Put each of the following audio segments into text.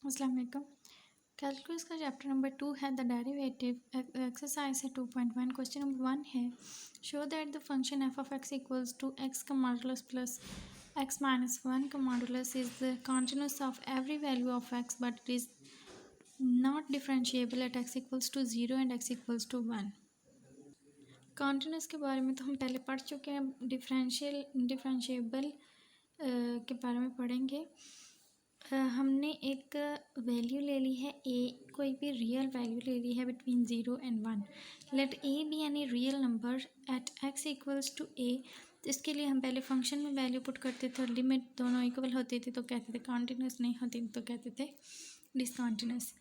अस्सलाम वालेकुम। कैलकुलस का चैप्टर नंबर 2 है द डेरिवेटिव। एक्सरसाइज है 2.1। क्वेश्चन नंबर 1 है show that the function f of x equals to x का मॉडुलस प्लस एक्स माइनस 1 का modulus is the continuous of every value of x but it is not differentiable at x equals to 0 and x equals to 1। Continuous के बारे में तो हम पहले पढ़ चुके हैं, डिफरेंशिएबल के बारे में पढ़ेंगे। हमने एक वैल्यू ले ली है ए, कोई भी रियल वैल्यू ले ली है between 0 and 1। Let a be any real number at x equals to a. तो इसके लिए हम पहले फंक्शन में वैल्यू पुट करते थे और लिमिट दोनों इक्वल होती थी तो कहते थे कॉन्टिन्यूस, नहीं होती तो कहते थे डिसकॉन्टिन्यूस।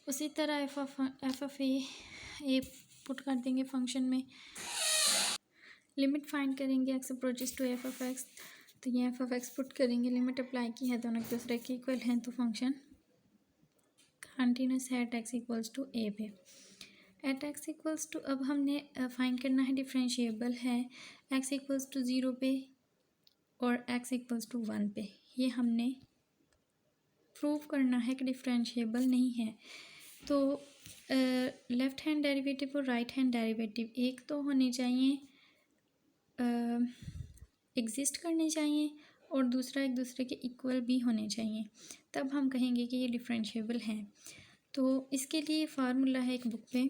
उसी तरह एफ ऑफ ए पुट कर देंगे फंक्शन में, लिमिट फाइंड करेंगे x approaches to f of x, तो ये एफ ऑफ एक्स पुट करेंगे, लिमिट अप्लाई की है, दोनों एक दूसरे के इक्वल हैं तो फंक्शन कंटिन्यूस है at x equals to a पे। एट एक्स इक्वल्स टू अब हमने फाइंड करना है डिफरेंशिएबल है एक्स इक्वल्स टू 0 पे और एक्स इक्वल्स टू 1 पे। ये हमने प्रूव करना है कि डिफरेंशिएबल नहीं है। तो लेफ़्ट हैंड डेरिवेटिव और राइट हैंड डेरिवेटिव एक तो होने चाहिए, एग्जिस्ट करने चाहिए, और दूसरा एक दूसरे के इक्वल भी होने चाहिए, तब हम कहेंगे कि ये डिफरेंशिएबल हैं। तो इसके लिए फार्मूला है एक बुक पे,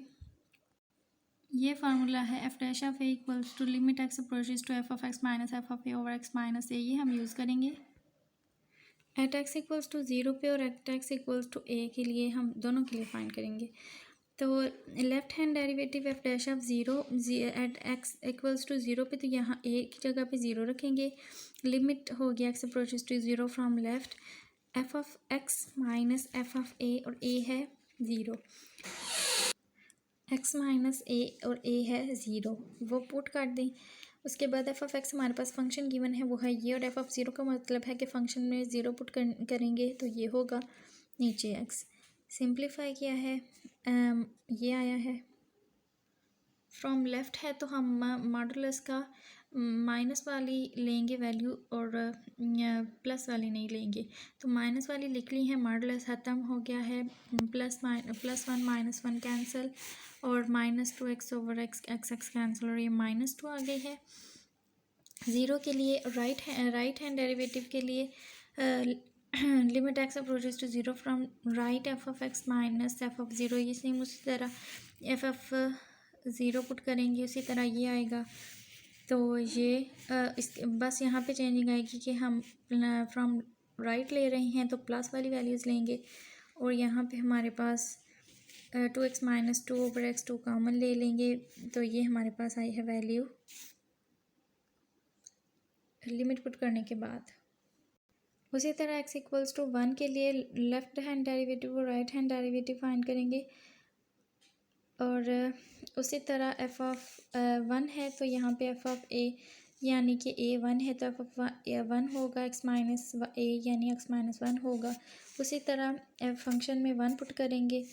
ये फार्मूला है f dash of a equals to limit x approaches to f of x minus f of a over x minus a. ये हम यूज़ करेंगे एट एक्स इक्वल्स टू 0 पे और at x equals to a के लिए, हम दोनों के लिए फाइंड करेंगे। तो left hand derivative f dash of 0 at x equals to 0 पे, तो यहाँ ए की जगह पे 0 रखेंगे। लिमिट हो गया x approaches to 0 from left f of x minus f of a, और ए है 0, एक्स माइनस ए और ए है 0, वो पुट कर दें। उसके बाद एफ ऑफ एक्स हमारे पास फंक्शन गिवन है वो है ये, और एफ ऑफ 0 का मतलब है कि फंक्शन में 0 पुट करेंगे तो ये होगा नीचे एक्स। सिंप्लीफाई किया है, ये आया है फ्रॉम लेफ़्ट है तो हम मॉडुलस का माइनस वाली लेंगे वैल्यू और प्लस वाली नहीं लेंगे, तो माइनस वाली लिख ली है, मॉडुलस ख़त्म हो गया है, प्लस 1 माइनस 1 कैंसिल, और -2 x over x x cancel, और ये -2 आ गई है। 0 के लिए राइट हैंड डेरिवेटिव के लिए limit x approaches to 0 from right f of x minus f of 0, ये सेम उसी तरह एफ ऑफ 0 पुट करेंगे, उसी तरह ये आएगा। तो ये इस बस यहाँ पे चेंजिंग आएगी कि हम फ्रॉम राइट ले रहे हैं तो प्लस वाली वैल्यूज़ लेंगे, और यहाँ पे हमारे पास 2x minus 2 over x 2 common ले लेंगे, तो ये हमारे पास आई है वैल्यू लिमिट पुट करने के बाद। उसी तरह x इक्वल्स टू 1 के लिए लेफ़्ट हैंड डेरिवेटिव और राइट हैंड डेरिवेटिव फाइंड करेंगे, और उसी तरह एफ ऑफ 1 है तो यहाँ पे एफ ऑफ ए यानी कि ए 1 है तो एफ ऑफ 1 होगा, एक्स माइनस ए यानी एक्स माइनस 1 होगा। उसी तरह फंक्शन में 1 पुट करेंगे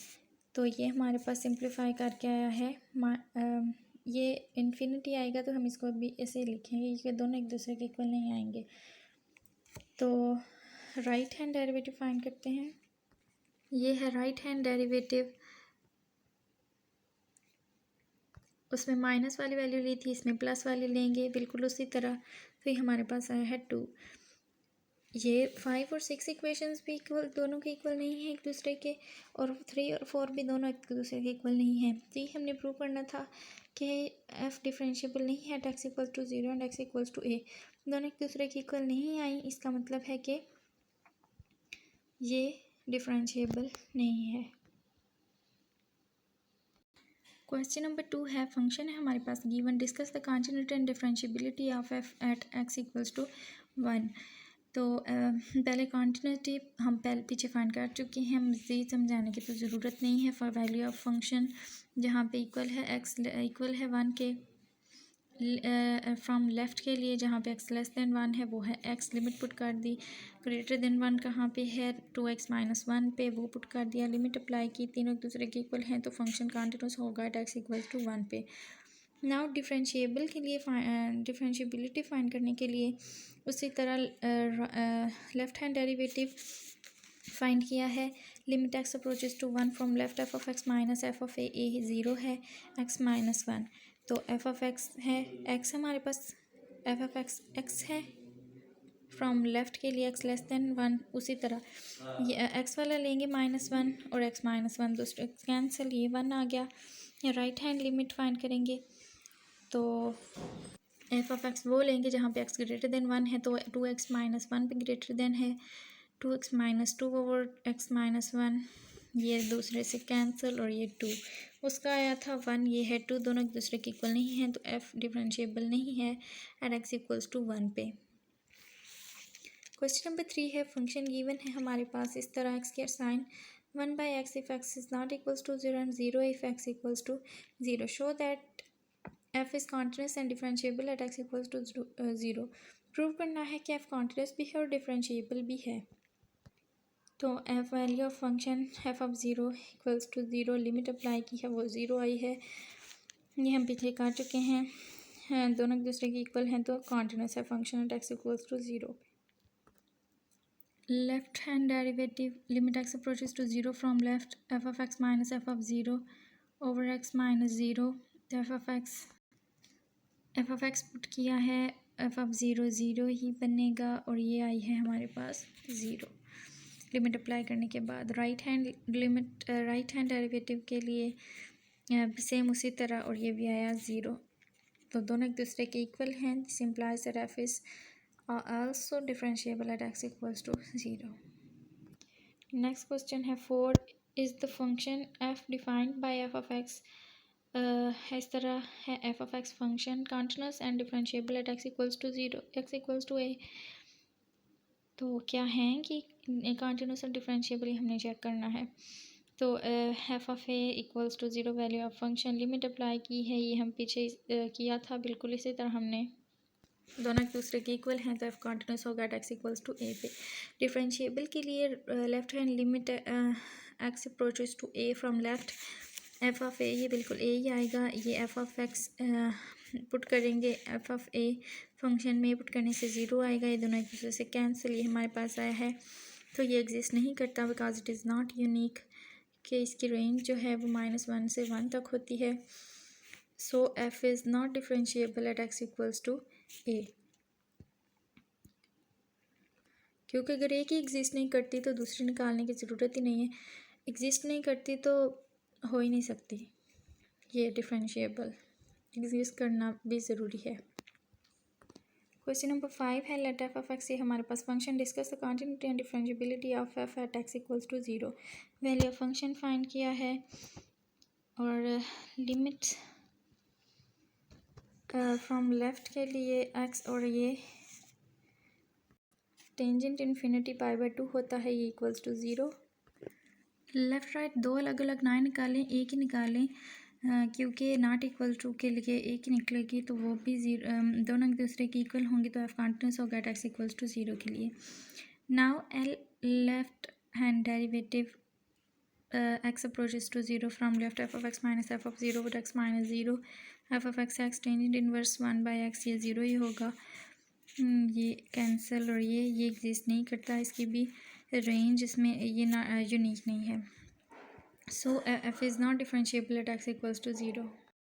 तो ये हमारे पास सिंप्लीफाई करके आया है, ये इन्फिनिटी आएगा तो हम इसको भी ऐसे लिखेंगे क्योंकि दोनों एक दूसरे के इक्वल नहीं आएंगे। तो राइट हैंड डेरिवेटिव फाइंड करते हैं, ये है राइट हैंड डेरिवेटिव, उसमें माइनस वाली वैल्यू ली थी, इसमें प्लस वाली लेंगे बिल्कुल उसी तरह, फिर हमारे पास आया है 2। ये 5 और 6 इक्वेशंस भी इक्वल, दोनों के इक्वल नहीं है एक दूसरे के, और 3 और 4 भी दोनों एक दूसरे के इक्वल नहीं है। तो ये हमने प्रूव करना था कि एफ डिफरेंशिएबल नहीं है at x equals to 0 and x equals to a, दोनों एक दूसरे के इक्वल नहीं आई, इसका मतलब है कि ये डिफरेंशिएबल नहीं है। क्वेश्चन नंबर 2 है फंक्शन है हमारे पास given, discuss the continuity and differentiability of f at x equals to 1। तो पहले कॉन्टिन्यूटी हम पहले पीछे फाइंड कर चुके हैं, मज़ीद समझाने की तो ज़रूरत नहीं है। फॉर वैल्यू ऑफ फंक्शन जहाँ पे इक्वल है एक्स इक्वल है 1 के, फ्रॉम लेफ़्ट के लिए जहाँ पे एक्स लेस दैन 1 है वो है एक्स, लिमिट पुट कर दी। ग्रेटर देन 1 कहाँ पे है 2x माइनस 1 पे, वो पुट कर दिया, लिमिट अप्लाई की, तीनों एक दूसरे के इक्वल हैं तो फंक्शन कंटिन्यूस होगा एट एक्स इक्वल्स टू 1 पे। नाउ डिफरेंशिएबल के लिए डिफरेंशिएबिलिटी फाइंड करने के लिए उसी तरह लेफ़्ट हैंड डेरिवेटिव फाइंड किया है, limit x approaches to 1 from left f of x minus f of a 0 है, एक्स माइनस 1। तो एफ ऑफ एक्स है, एक्स हमारे पास एफ ऑफ एक्स एक्स है, फ्रॉम लेफ़्ट के लिए एक्स लेस देन 1। उसी तरह ये एक्स वाला लेंगे -1 और एक्स -1 दूसरे कैंसिल, ये 1 आ गया। राइट हैंड लिमिट फाइंड करेंगे तो एफ ऑफ एक्स वो लेंगे जहाँ पे एक्स ग्रेटर देन 1 है, तो 2x - 1 पे ग्रेटर देन है, 2x - 2 ओवर x -1, ये दूसरे से कैंसिल और ये 2 उसका आया था 1, ये है 2, दोनों एक दूसरे के इक्वल नहीं हैं तो f डिफरेंशिएबल नहीं है एट x इक्वल्स टू 1 पे। क्वेश्चन नंबर 3 है, फंक्शन गिवन है हमारे पास इस तरह, एक्स के sine 1/x if x is not equals to 0 and 0 if x equals to 0, show that f is continuous and differentiable at x equals to 0। Prove करना है कि f कॉन्टिन्यूस भी है और डिफरेंशिएबल भी है। तो f value of function f of 0 equals to 0, limit apply की है वो 0 आई है, ये हम पीछे कर चुके हैं, दोनों एक दूसरे के इक्वल हैं तो कॉन्टिन्यूस है function at x equals to 0। Left hand derivative limit x approaches to 0 from left f of x minus f of 0 over x minus 0, तो f ऑफ x पुट किया है, f ऑफ 0 0 ही बनेगा और ये आई है हमारे पास 0 लिमिट अप्लाई करने के बाद। राइट हैंड डेरिवेटिव के लिए सेम उसी तरह और ये भी आया 0, तो दोनों एक दूसरे के इक्वल हैं, this implies that f is also differentiable at x equals to 0. Next question है 4, is the function f defined by f of x इस तरह है, f of x function continuous and differentiable at x equals to 0, x equals to a। तो क्या है कि continuous और differentiable हमने चेक करना है। तो f of a equals to 0 value of function, limit apply की है, ये हम पीछे किया था बिल्कुल इसी तरह, हमने दोनों एक दूसरे के इक्वल हैं तो f कॉन्टिन्यूस होगा at x equals to a पे। डिफरेंशिएबल के लिए left hand limit x approaches to a from left, f of a ये बिल्कुल a ही आएगा, ये f ऑफ x पुट करेंगे f ऑफ a फंक्शन में, पुट करने से 0 आएगा, ये दोनों एक दूसरे से कैंसिल, ये हमारे पास आया है तो ये एग्जिस्ट नहीं करता because it is not unique, कि इसकी रेंज जो है वो -1 से 1 तक होती है। So f is not differentiable at x equals to a, क्योंकि अगर एक ही एग्जिस्ट नहीं करती तो दूसरी निकालने की ज़रूरत ही नहीं है, एग्जिस्ट नहीं करती तो हो ही नहीं सकती, ये डिफरेंशिएबल एग्जिस्ट करना भी ज़रूरी है। क्वेश्चन नंबर 5 है, लेट f ऑफ x, ये हमारे पास function, discuss the continuity and differentiability of f at x equals to 0, value of function find किया है और लिमिट फ्रॉम लेफ्ट के लिए x और ये टेंजेंट इन्फिनिटी π/2 होता है, ये इक्वल्स टू 0। लेफ़्ट राइट दो अलग अलग ना निकालें, एक ही निकालें, क्योंकि नॉट इक्वल टू के लिए एक ही निकलेगी तो वो भी 0, दोनों एक दूसरे की इक्वल होंगी तो f कॉन्टिन्यूस होगा एट x इक्वल्स टू 0 के लिए। Now left hand derivative x approaches to 0 from left f of x minus f of 0 with x minus 0, f of x tangent inverse 1/x, ये 0 ही होगा, ये cancel और ये exist नहीं करता, इसकी भी रेंज इसमें ये ना यूनिक नहीं है। So f is not differentiable at x equals to 0।